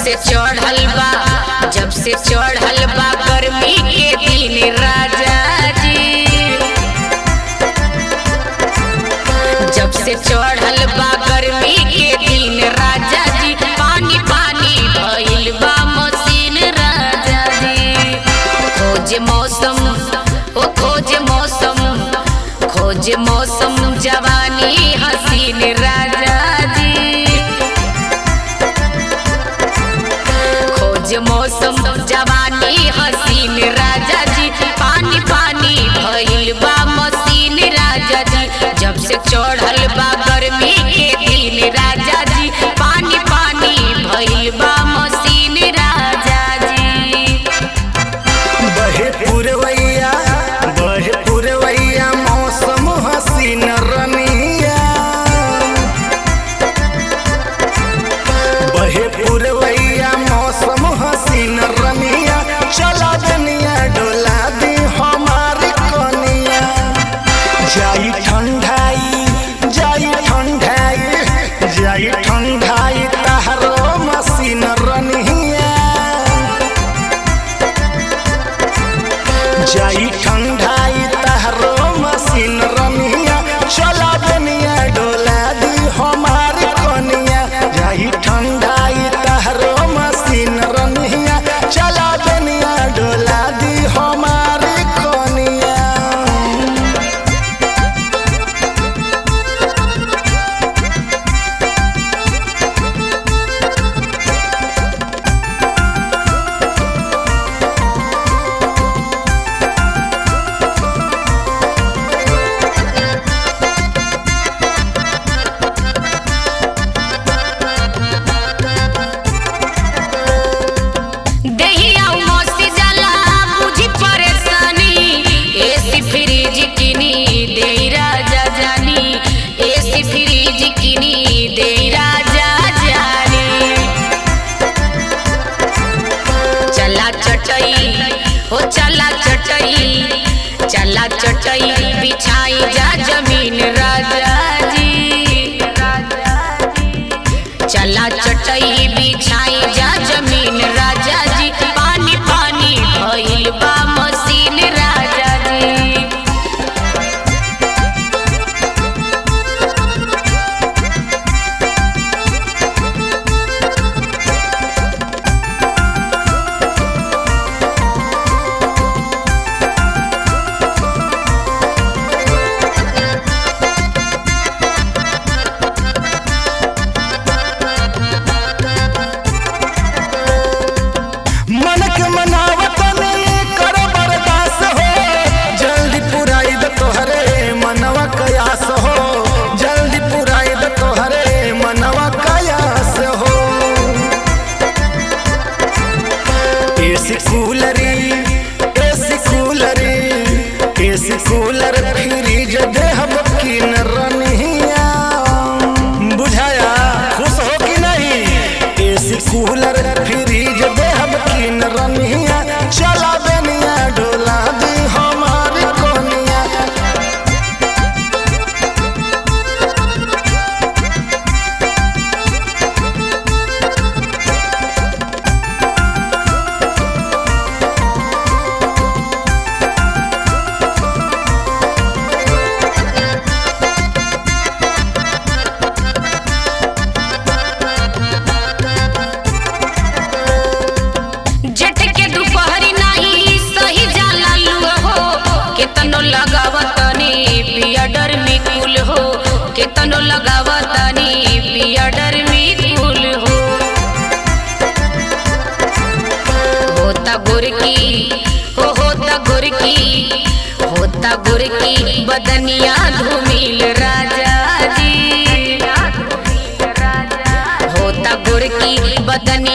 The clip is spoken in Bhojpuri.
से चढ़ल बा गर्मी के दिन राजा जी, जब से चढ़ल बा गर्मी के दिन राजा जी, पानी पानी भइल बा मशीन राजा जी। खोज मौसम ओ खोज मौसम जवानी हसीन राजा जी, खोज मौसम जवानी हसीन राजा जी, पानी पानी भइल बा मशीन राजा जी। जब से चढ़ल बा गर्मी के दिन राजा जी, पानी पानी भइल बा मशीन राजा जी। बहे पुरवैया मौसम हसीन रनिया, बहे पुरवैया मौसम हसीन रनिया, चला दुनिया डोला दी हमारी कनिया। जाई ठंडाई तहरो मसीन रनिया, जाई ठंडाई तहरो मसीन रनिया, चला दुनिया डोला दी हमारी कनिया। जाई ठंडाई तहरो मसीन रनिया, चला दुनिया डोला दी हमारी कनिया। चला चटई बिछाई जा जमीन राजा जी, चला चटई बिछाई जा जमीन राजा जी, पानी पानी भइल बा मशीन राजा जी। एसी कूलर फ्रिज देहब की न रनिया, बुझाया खुश हो कि नहीं। एसी कूलर फ्रिज देहब की न रनिया, चला दुनिया डोला दी हमारी कनिया। केतनो लगावतनी पियडर में कुल हो, होता गुरकी बदनिया धूमिल राजा जी, होता गुरकी बदनिया